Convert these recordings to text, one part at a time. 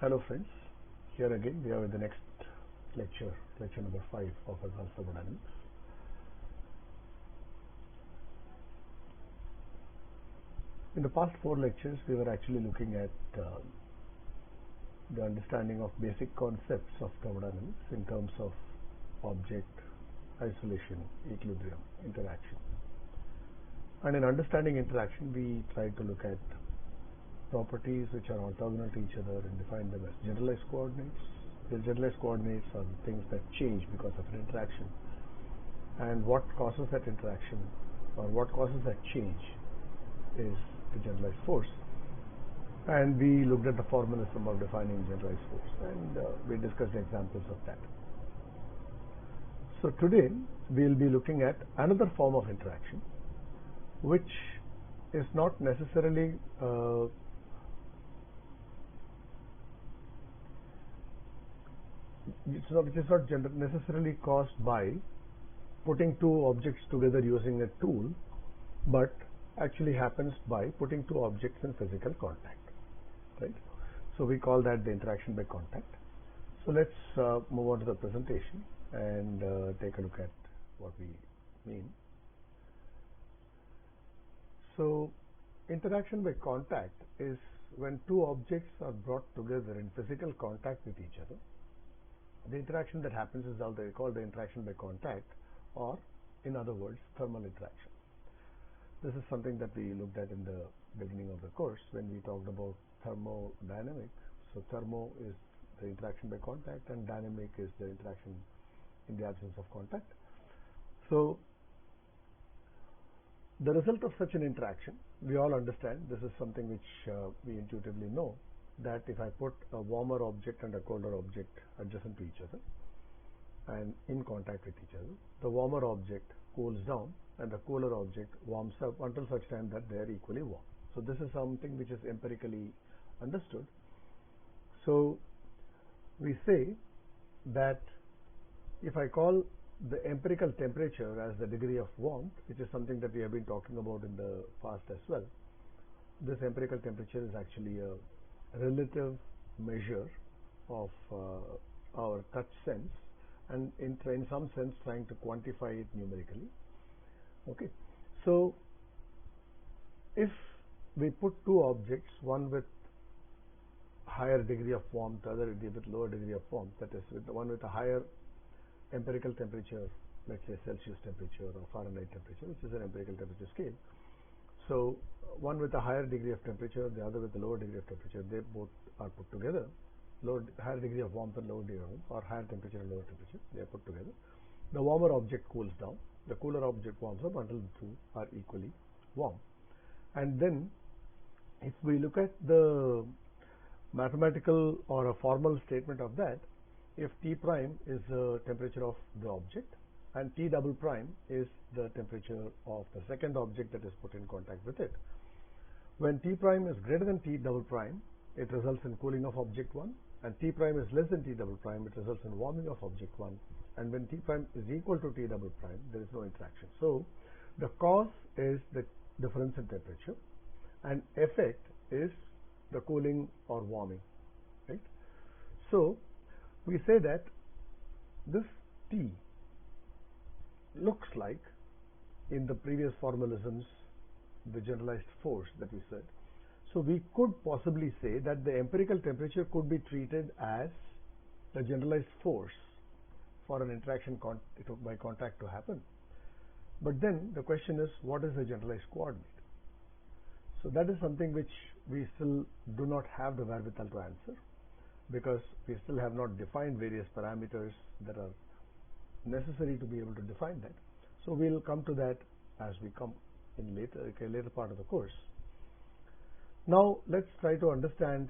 Hello friends, here again we are with the next lecture number 5 of Advanced Thermodynamics. In the past 4 lectures we were actually looking at the understanding of basic concepts of thermodynamics in terms of object, isolation, equilibrium, interaction. And in understanding interaction we tried to look at properties which are orthogonal to each other and define them as generalized coordinates. The generalized coordinates are things that change because of an interaction, and what causes that interaction or what causes that change is the generalized force. And we looked at the formalism of defining generalized force, and we discussed examples of that. So today we will be looking at another form of interaction which is not necessarily which is not necessarily caused by putting two objects together using a tool, but actually happens by putting two objects in physical contact, right? So we call that the interaction by contact. So let's move on to the presentation and take a look at what we mean. So interaction by contact is when two objects are brought together in physical contact with each other. The interaction that happens is called the interaction by contact, or in other words, thermal interaction. This is something that we looked at in the beginning of the course when we talked about thermodynamic. So thermo is the interaction by contact and dynamic is the interaction in the absence of contact. So the result of such an interaction, we all understand, this is something which we intuitively know, that if I put a warmer object and a colder object adjacent to each other and in contact with each other, the warmer object cools down and the cooler object warms up until such time that they are equally warm. So this is something which is empirically understood. So we say that if I call the empirical temperature as the degree of warmth, which is something that we have been talking about in the past as well, this empirical temperature is actually a relative measure of our touch sense, and in some sense trying to quantify it numerically. Okay, so if we put two objects, one with higher degree of warmth, the other with lower degree of warmth, that is with the one with a higher empirical temperature, let's say Celsius temperature or Fahrenheit temperature, which is an empirical temperature scale. So one with a higher degree of temperature, the other with a lower degree of temperature, they both are put together. Higher degree of warmth and lower degree of warmth, or higher temperature and lower temperature, they are put together. The warmer object cools down, the cooler object warms up until the two are equally warm. And then if we look at the mathematical or a formal statement of that, if T prime is the temperature of the object and T double prime is the temperature of the second object that is put in contact with it. When T prime is greater than T double prime, it results in cooling of object 1, and T prime is less than T double prime, it results in warming of object 1, and when T prime is equal to T double prime, there is no interaction. So the cause is the difference in temperature and effect is the cooling or warming, right? So we say that this T looks like, in the previous formalisms, the generalized force that we said. So we could possibly say that the empirical temperature could be treated as the generalized force for an interaction by contact to happen. But then the question is, what is the generalized coordinate? So that is something which we still do not have the wherewithal to answer, because we still have not defined various parameters that are necessary to be able to define that. So we'll come to that as we come in later part of the course. Now let's try to understand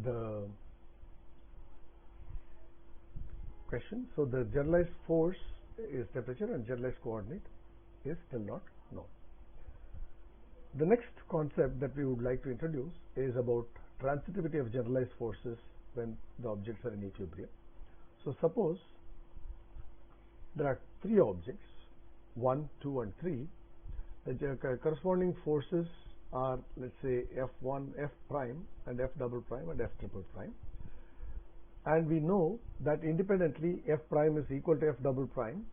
the question. So the generalized force is temperature and generalized coordinate is still not known. The next concept that we would like to introduce is about transitivity of generalized forces when the objects are in equilibrium. So suppose there are three objects, 1, 2 and 3. The corresponding forces are, let's say, f1, f prime, and f double prime, and f triple prime. And we know that independently f prime is equal to f double prime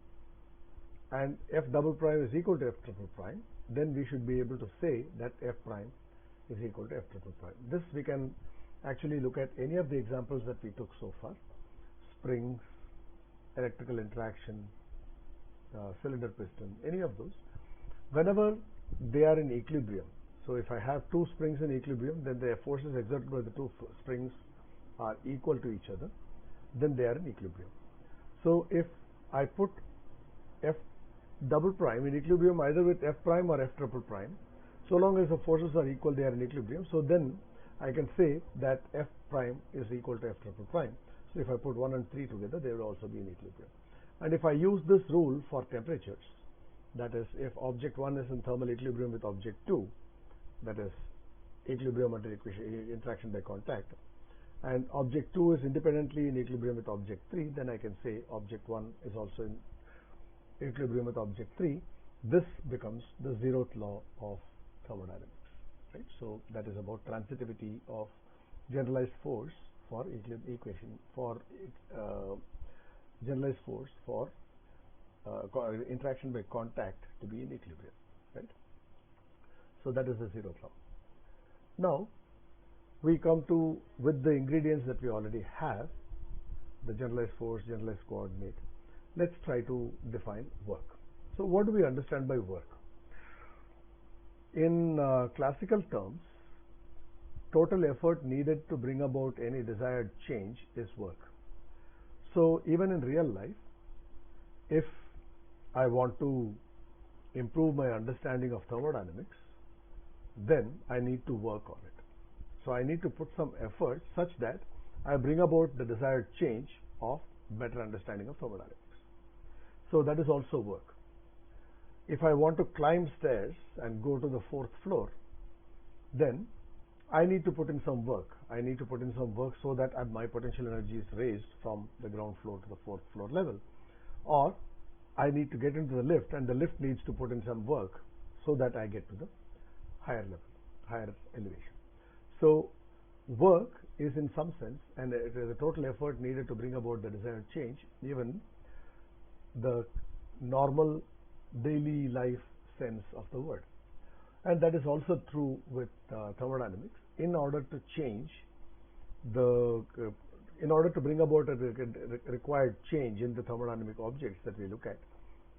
and f double prime is equal to f triple prime. Then we should be able to say that f prime is equal to f triple prime. This we can actually look at any of the examples that we took so far: springs, electrical interaction, cylinder piston, any of those. Whenever they are in equilibrium, so if I have two springs in equilibrium, then the forces exerted by the two springs are equal to each other, then they are in equilibrium. So if I put f double prime in equilibrium either with f prime or f triple prime, so long as the forces are equal, they are in equilibrium. So then I can say that f prime is equal to f triple prime. So if I put 1 and 3 together, they will also be in equilibrium. And if I use this rule for temperatures, that is, if object 1 is in thermal equilibrium with object 2, that is equilibrium under interaction by contact, and object 2 is independently in equilibrium with object 3, then I can say object 1 is also in equilibrium with object 3. This becomes the 0th law of thermodynamics. Right? So that is about transitivity of generalized force for equation for generalized force for interaction by contact to be in equilibrium. Right? So that is the 0th law. Now we come to, with the ingredients that we already have, the generalized force, generalized coordinate, let's try to define work. So what do we understand by work? In classical terms, total effort needed to bring about any desired change is work. So even in real life, if I want to improve my understanding of thermodynamics, then I need to work on it. So I need to put some effort such that I bring about the desired change of better understanding of thermodynamics. So that is also work. If I want to climb stairs and go to the 4th floor, then I need to put in some work. I need to put in some work so that my potential energy is raised from the ground floor to the 4th floor level. Or I need to get into the lift, and the lift needs to put in some work so that I get to the higher level, higher elevation. So work is in some sense, and it is a total effort needed to bring about the desired change, even the normal daily life sense of the word. And that is also true with thermodynamics. In order to change in order to bring about a required change in the thermodynamic objects that we look at,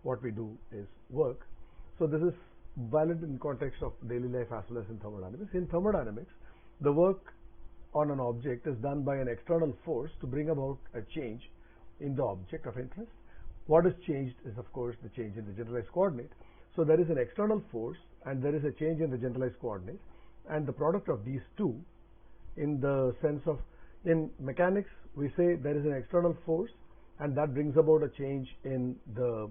what we do is work. So this is valid in context of daily life as well as in thermodynamics. In thermodynamics, the work on an object is done by an external force to bring about a change in the object of interest. What is changed is, of course, the change in the generalized coordinate. So there is an external force and there is a change in the generalized coordinate, and the product of these two, in the sense of, in mechanics, we say there is an external force and that brings about a change in the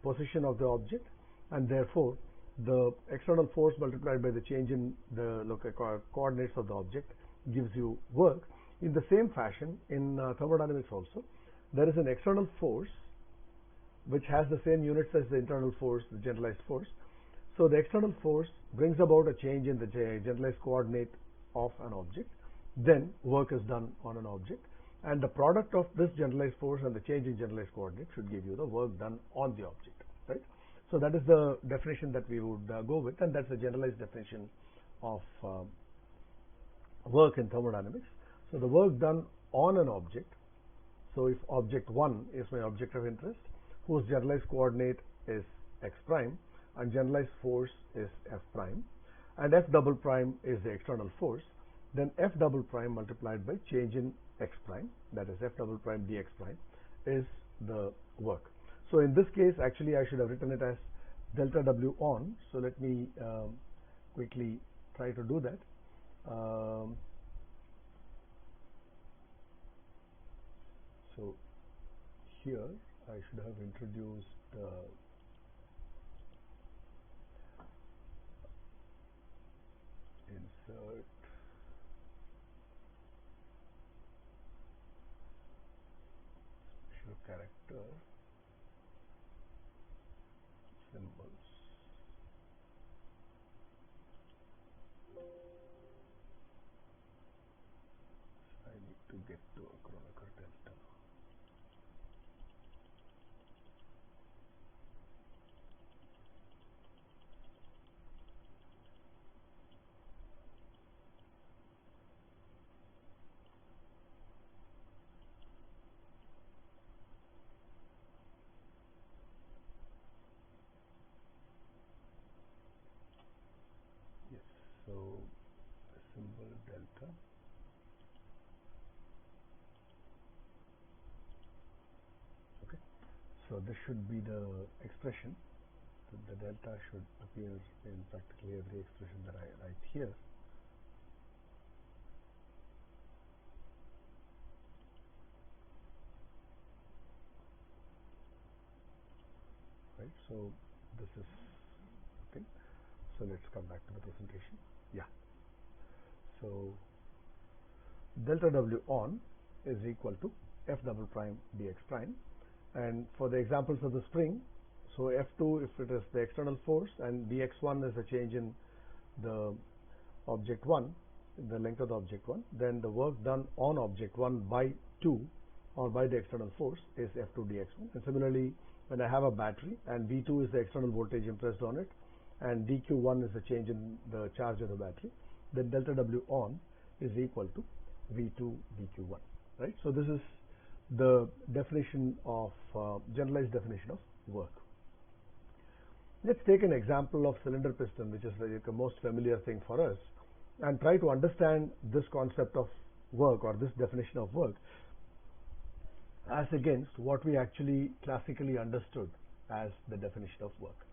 position of the object, and therefore the external force multiplied by the change in the local coordinates of the object gives you work. In the same fashion, in thermodynamics also, there is an external force which has the same units as the internal force, the generalized force. So the external force brings about a change in the generalized coordinate of an object. Then work is done on an object, and the product of this generalized force and the change in generalized coordinate should give you the work done on the object. Right? So that is the definition that we would go with, and that's the generalized definition of work in thermodynamics. So the work done on an object, so if object 1 is my object of interest, whose generalized coordinate is x prime and generalized force is f prime, and f double prime is the external force, then f double prime multiplied by change in x prime, that is f double prime dx prime, is the work. So in this case, actually I should have written it as delta W on. So let me quickly try to do that. So here I should have introduced insert special character symbols. get to a Kronecker delta. Yes, so the symbol delta. Okay, so this should be the expression. The delta should appear in practically every expression that I write here. Right, so this is the thing. So let's come back to the presentation. Yeah. So delta W on is equal to F double prime dx prime, and for the examples of the spring, so F2 if it is the external force and dx1 is a change in the object 1, the length of the object 1, then the work done on object 1 by 2 or by the external force is F2 dx1. And similarly, when I have a battery and V2 is the external voltage impressed on it and dq1 is the change in the charge of the battery, then delta W on is equal to V2 dq1, right? So this is the definition of generalized definition of work. Let's take an example of cylinder piston, which is the most familiar thing for us, and try to understand this concept of work or this definition of work as against what we actually classically understood as the definition of work.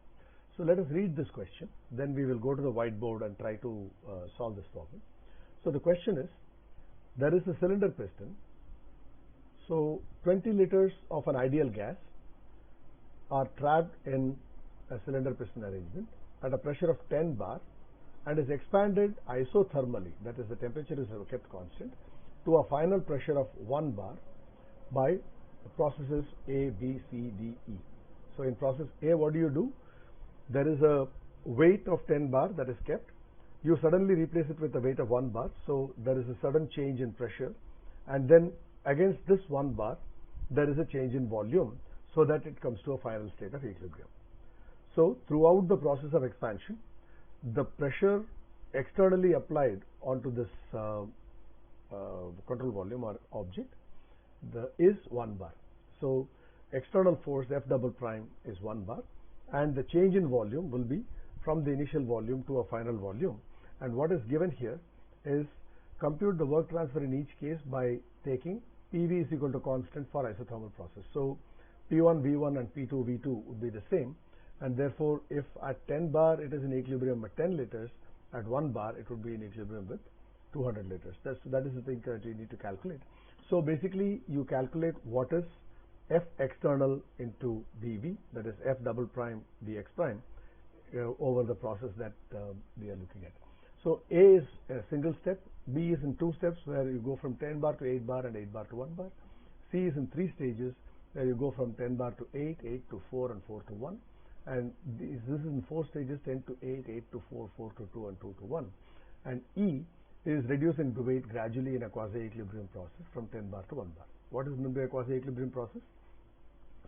So let us read this question, then we will go to the whiteboard and try to solve this problem. So the question is, there is a cylinder piston. So 20 liters of an ideal gas are trapped in a cylinder piston arrangement at a pressure of 10 bar and is expanded isothermally, that is the temperature is kept constant, to a final pressure of 1 bar by processes A, B, C, D, E. So in process A, what do? There is a weight of 10 bar that is kept. You suddenly replace it with a weight of 1 bar, so there is a sudden change in pressure, and then against this 1 bar there is a change in volume so that it comes to a final state of equilibrium. So throughout the process of expansion, the pressure externally applied onto this control volume or object is 1 bar. So external force F double prime is 1 bar, and the change in volume will be from the initial volume to a final volume. And what is given here is compute the work transfer in each case by taking PV is equal to constant for isothermal process. So P1 V1 and P2 V2 would be the same, and therefore if at 10 bar it is in equilibrium at 10 liters, at 1 bar it would be in equilibrium with 200 liters. That is the thing that you need to calculate. So basically you calculate what is F external into dV, that is F double prime dx prime, over the process that we are looking at. So A is a single step, B is in 2 steps where you go from 10 bar to 8 bar and 8 bar to 1 bar. C is in 3 stages where you go from 10 bar to 8, 8 to 4 and 4 to 1. And this is in 4 stages, 10 to 8, 8 to 4, 4 to 2 and 2 to 1. And E is reducing the weight gradually in a quasi-equilibrium process from 10 bar to 1 bar. What is meant by a quasi-equilibrium process?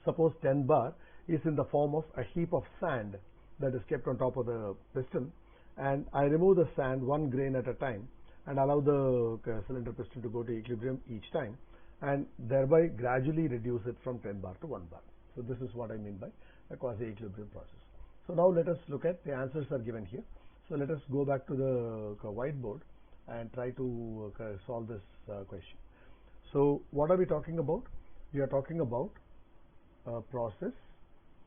Suppose 10 bar is in the form of a heap of sand that is kept on top of the piston, and I remove the sand 1 grain at a time and allow the cylinder piston to go to equilibrium each time, and thereby gradually reduce it from 10 bar to 1 bar. So this is what I mean by a quasi-equilibrium process. So now let us look at the answers are given here. So let us go back to the whiteboard and try to solve this question. So what are we talking about? We are talking about a process.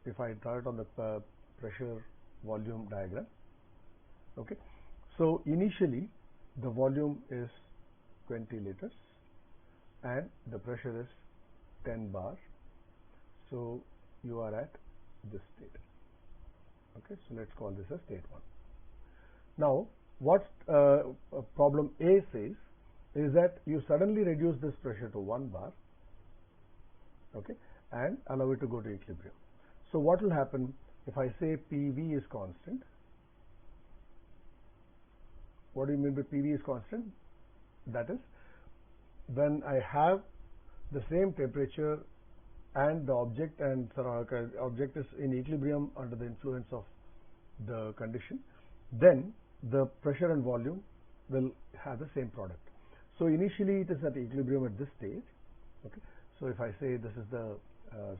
If I draw it on the pressure volume diagram, okay. So initially the volume is 20 liters and the pressure is 10 bar. So you are at this state. Okay, so let's call this as state 1. Now what problem A says is that you suddenly reduce this pressure to 1 bar, okay, and allow it to go to equilibrium. So what will happen if I say PV is constant? What do you mean by PV is constant? That is, when I have the same temperature and the object object is in equilibrium under the influence of the condition, then the pressure and volume will have the same product. So initially it is at equilibrium at this stage. Okay. So if I say this is the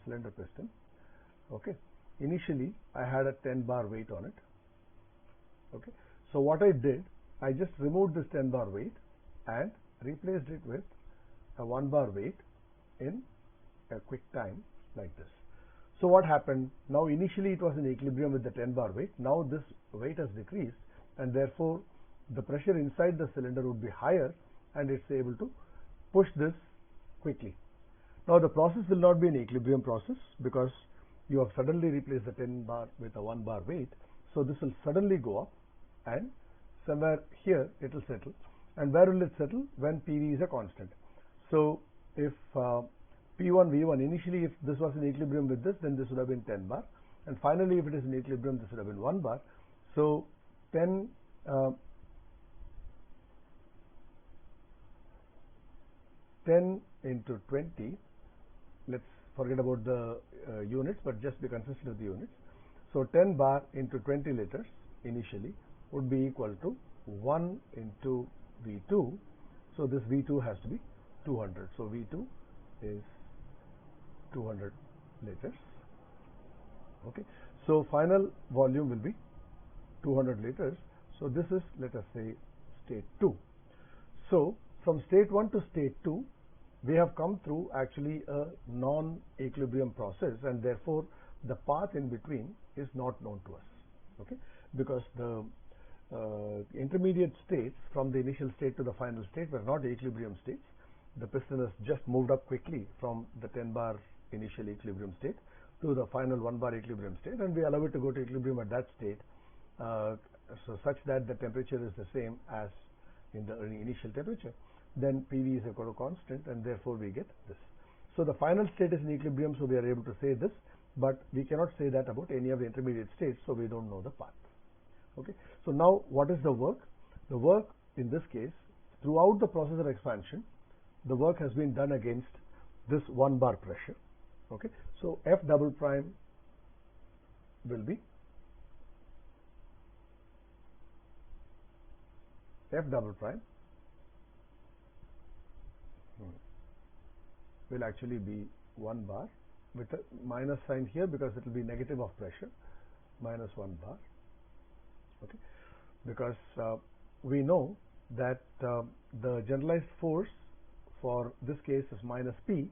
cylinder piston, okay, initially I had a 10 bar weight on it. Okay. So what I did, I just removed this 10 bar weight and replaced it with a 1 bar weight in a quick time like this. So what happened? Now initially it was in equilibrium with the 10 bar weight. Now this weight has decreased, and therefore the pressure inside the cylinder would be higher, and it's able to push this quickly. Now the process will not be an equilibrium process because you have suddenly replaced the 10 bar with a 1 bar weight. So this will suddenly go up, and somewhere here it will settle. And where will it settle? When PV is a constant. So if P1 V1, initially if this was in equilibrium with this, then this would have been 10 bar, and finally if it is in equilibrium, this would have been 1 bar. So 10 into 20, let's forget about the units, but just be consistent with the units. So 10 bar into 20 liters initially would be equal to 1 into V2. So this V2 has to be 200. So V2 is 200 liters. Okay. So final volume will be 200 liters. So this is, let us say, state 2. So from state 1 to state 2, we have come through actually a non-equilibrium process, and therefore the path in between is not known to us. Okay, because the intermediate states from the initial state to the final state were not equilibrium states. The piston has just moved up quickly from the 10 bar initial equilibrium state to the final 1 bar equilibrium state, and we allow it to go to equilibrium at that state, so such that the temperature is the same as in the initial temperature. Then PV is equal to constant, and therefore we get this. So the final state is in equilibrium, so we are able to say this, but we cannot say that about any of the intermediate states, so we don't know the path. Okay. So now what is the work? The work in this case, throughout the process of expansion, the work has been done against this 1 bar pressure. Okay. So F double prime will be F double prime will actually be 1 bar with a minus sign here because it will be negative of pressure, minus 1 bar. Okay, because we know that the generalized force for this case is minus P.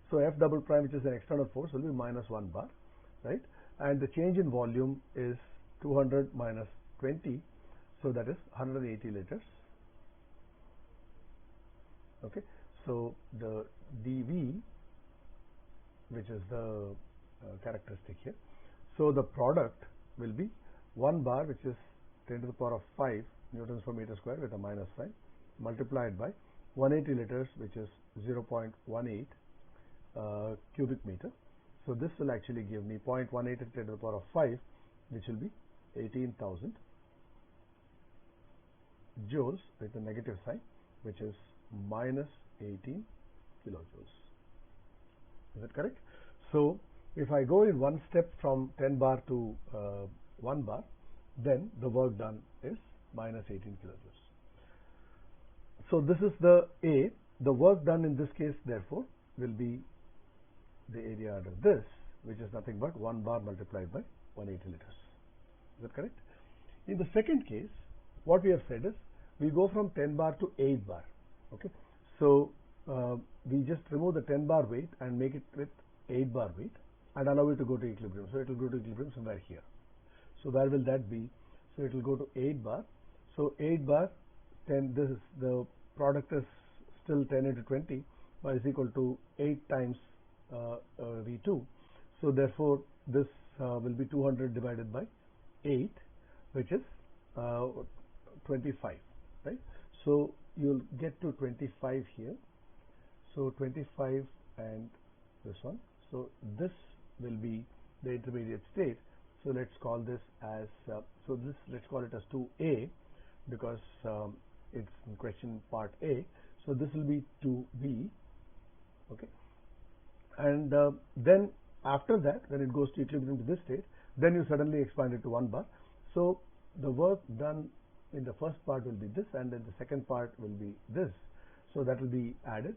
So F double prime, which is an external force, will be minus 1 bar, right? And the change in volume is 200 minus 20, so that is 180 liters. Okay, so the dV, which is the characteristic here, so the product will be 1 bar, which is 10 to the power of 5 newtons per meter square with a minus sign, multiplied by 180 liters, which is 0.18 cubic meter. So this will actually give me 0.18 10 to the power of 5, which will be 18,000 joules with a negative sign, which is minus 18 kilojoules. Is that correct? So if I go in one step from 10 bar to 1 bar, then the work done is minus 18 kilojoules. So this is the A. The work done in this case, therefore, will be the area under this, which is nothing but 1 bar multiplied by 180 liters. Is that correct? In the second case, what we have said is we go from 10 bar to 8 bar. Okay, so we just remove the 10 bar weight and make it with 8 bar weight and allow it to go to equilibrium. So it will go to equilibrium somewhere here. So where will that be? So it will go to 8 bar. So 8 bar 10, this is the product is still 10 into 20, but is equal to 8 times V2. So therefore this will be 200 divided by 8, which is 25, right? So you'll get to 25 here. So 25 and this one. So this will be the intermediate state. So let's call this as let's call it as 2A because it's in question part A. So this will be 2B, okay, and then after that, when it goes to equilibrium to this state, then you suddenly expand it to 1 bar. So the work done in the first part will be this, and then the second part will be this. So that will be added.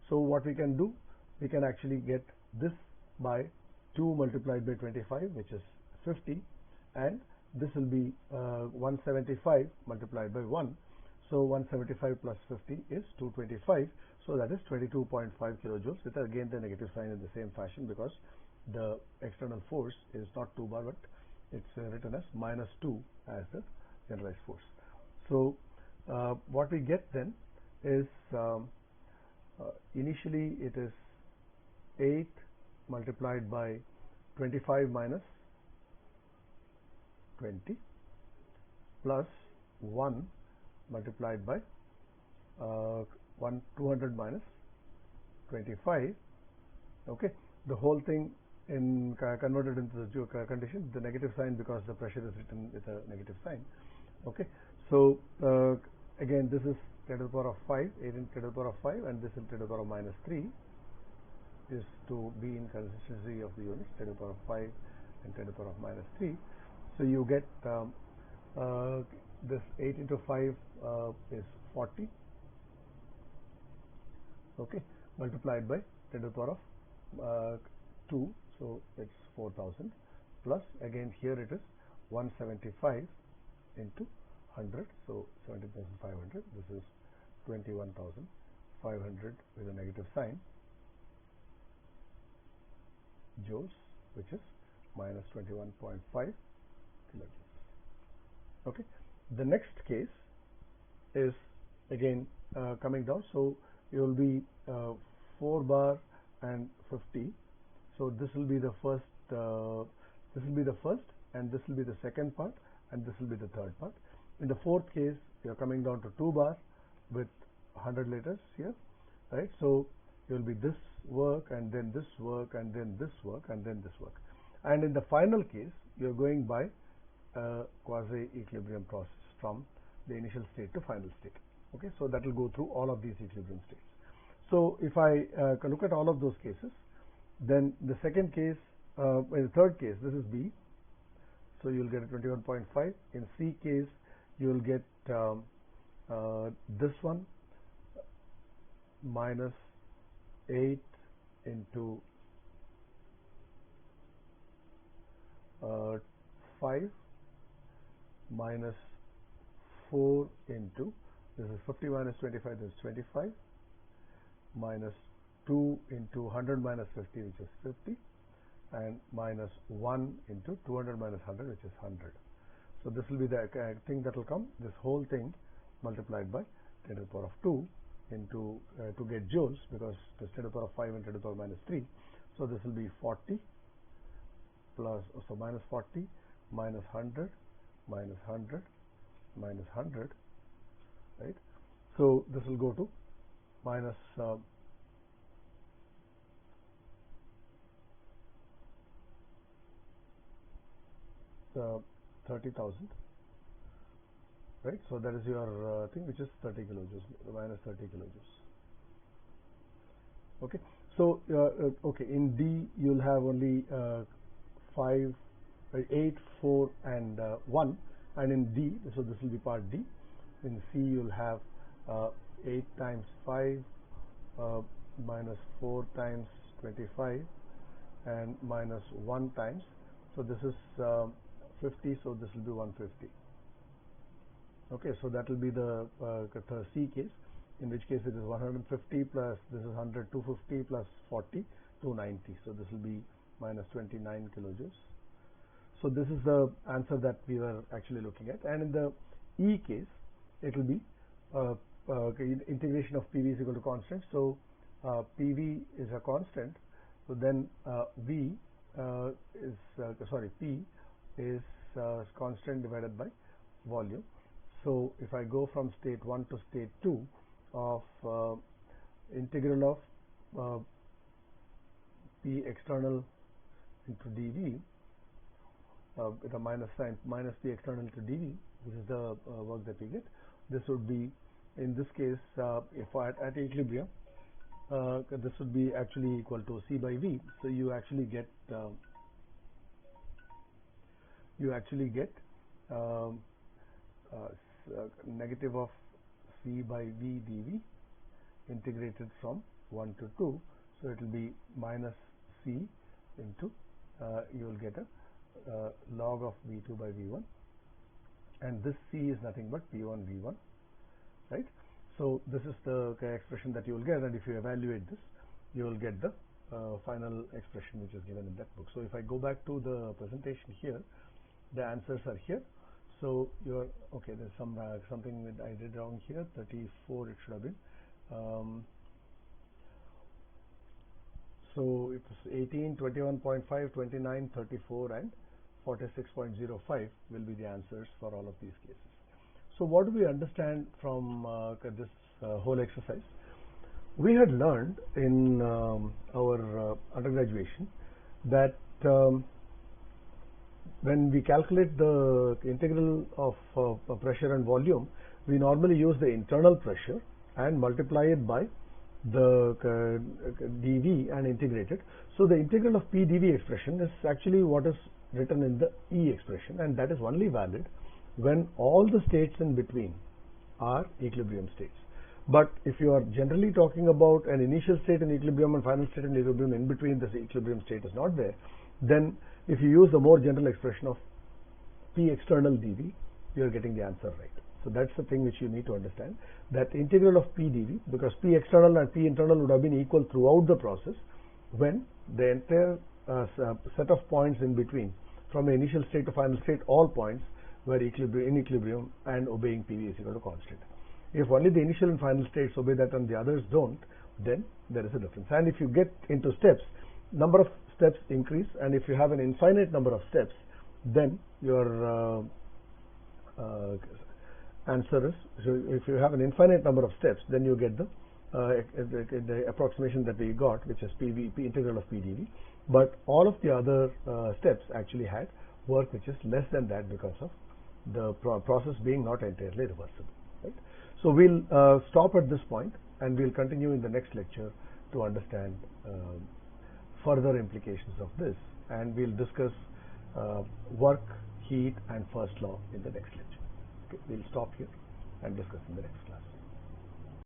So what we can do, we can actually get this by 2 multiplied by 25, which is 50, and this will be 175 multiplied by 1. So 175 plus 50 is 225. So that is 22.5 kilojoules, with again the negative sign in the same fashion, because the external force is not 2 bar, but it's written as -2 as the generalized force. So what we get then is initially it is 8 multiplied by 25 minus 20 plus 1 multiplied by 200 minus 25. Okay, the whole thing in converted into the condition, the negative sign, because the pressure is written with a negative sign. Okay, so again this is 10 to the power of 5, 8 in 10 to the power of 5, and this is 10 to the power of -3 is to be in consistency of the units, 10 to the power of 5 and 10 to the power of -3. So you get this 8 into 5 is 40, okay, multiplied by 10 to the power of 2, so it's 4000, plus again here it is 175 into 100, so 17,500. This is 21,500 with a negative sign joules, which is minus 21.5 kilojoules. Okay, the next case is again coming down, so you will be 4 bar and 50. So this will be the first, and this will be the second part, and this will be the third part. In the fourth case, you are coming down to 2 bar with 100 liters here, right? So you will be this work, and then this work, and then this work, and then this work. And in the final case, you are going by quasi-equilibrium process from the initial state to final state. Okay, so that will go through all of these equilibrium states. So if I look at all of those cases, then the second case, in the third case, this is B, so you will get a 21.5. In C case, you will get this one minus 8 into 5 minus 4 into, this is 50 minus 25, this is 25, minus 2 into 100 minus 50, which is 50, and minus 1 into 200 minus 100, which is 100. So this will be the thing that will come, this whole thing multiplied by 10 to the power of 2 into to get joules, because it is 10 to the power of 5 and 10 to the power minus 3. So this will be 40 plus, so minus 40 minus 100 minus 100 minus 100, right? So this will go to minus 30,000, right? So that is your thing, which is 30 kilojoules, minus 30 kilojoules. Okay, so okay, in D you will have only 5, 8, 4, and 1, and in D, so this will be part D. In C you will have 8 times 5 minus 4 times 25 and minus 1 times, so this is 50, so this will be 150. Okay, so that will be the C case, in which case it is 150 plus this is 100, 250 plus 40, 290. So this will be minus 29 kilojoules. So this is the answer that we were actually looking at. And in the E case, it will be integration of PV is equal to constant. So PV is a constant. So then P is constant divided by volume. So if I go from state 1 to state 2 of integral of P external into dV with a minus sign, minus P external to dV, this is the work that we get. This would be in this case, if at equilibrium, this would be actually equal to C by V. So you actually get negative of C by V dV integrated from 1 to 2. So it will be minus C into you will get a log of V2 by V1, and this C is nothing but P1 V1, right? So this is the expression that you will get, and if you evaluate this, you will get the final expression which is given in that book. So if I go back to the presentation here, the answers are here. So you're okay. There's something that I did wrong here. 34 it should have been. So it was 18, 21.5, 29, 34, and 46.05 will be the answers for all of these cases. So what do we understand from this whole exercise? We had learned in our undergraduation that when we calculate the integral of pressure and volume, we normally use the internal pressure and multiply it by the dV and integrate it. So the integral of P dV expression is actually what is written in the E expression, and that is only valid when all the states in between are equilibrium states. But if you are generally talking about an initial state in equilibrium and final state in equilibrium, in between this equilibrium state is not there, then if you use the more general expression of P external dV, you are getting the answer right. So that's the thing which you need to understand, that integral of P dV, because P external and P internal would have been equal throughout the process when the entire set of points in between, from the initial state to final state, all points were in equilibrium and obeying PV is equal to constant. If only the initial and final states obey that and the others don't, then there is a difference. And if you get into steps, number of steps increase, and if you have an infinite number of steps, then your answer is, so if you have an infinite number of steps, then you get the approximation that we got, which is P integral of P dV. But all of the other steps actually had work which is less than that because of the process being not entirely reversible. Right? So we'll stop at this point, and we'll continue in the next lecture to understand further implications of this, and we'll discuss work, heat, and first law in the next lecture. Okay, we'll stop here and discuss in the next class.